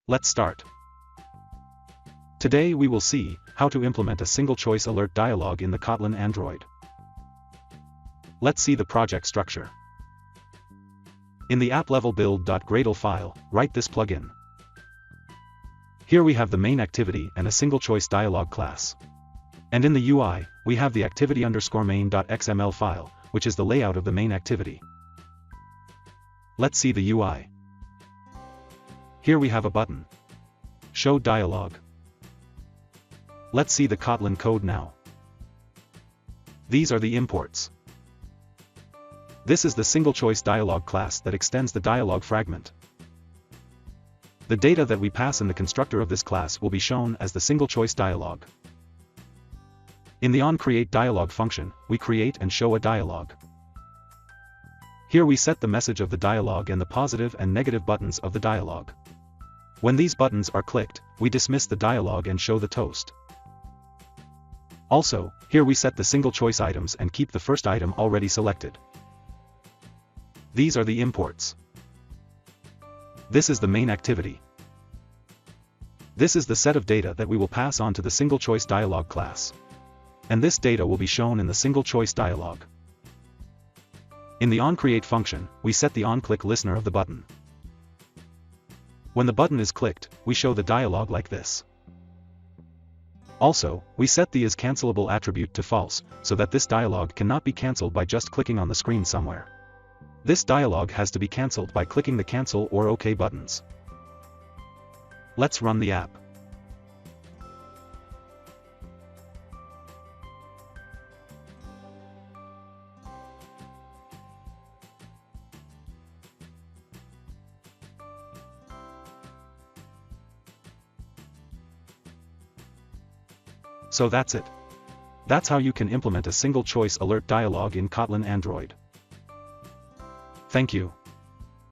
Let's start. Today we will see how to implement a single-choice alert dialog in the Kotlin Android. Let's see the project structure. In the app-level build.gradle file, write this plugin. Here we have the main activity and a single-choice dialog class. And in the UI, we have the activity_main.xml file, which is the layout of the main activity. Let's see the UI. Here we have a button. Show dialog. Let's see the Kotlin code now. These are the imports. This is the single-choice dialog class that extends the dialog fragment. The data that we pass in the constructor of this class will be shown as the single-choice dialog. In the onCreateDialog function, we create and show a dialog. Here we set the message of the dialog and the positive and negative buttons of the dialog. When these buttons are clicked, we dismiss the dialog and show the toast. Also, here we set the single-choice items and keep the first item already selected. These are the imports. This is the main activity. This is the set of data that we will pass on to the single-choice dialog class. And this data will be shown in the single-choice dialog. In the onCreate function, we set the onClick listener of the button. When the button is clicked, we show the dialog like this. Also, we set the isCancelable attribute to false, so that this dialog cannot be cancelled by just clicking on the screen somewhere. This dialog has to be cancelled by clicking the cancel or OK buttons. Let's run the app. So that's it. That's how you can implement a single-choice alert dialog in Kotlin Android. Thank you.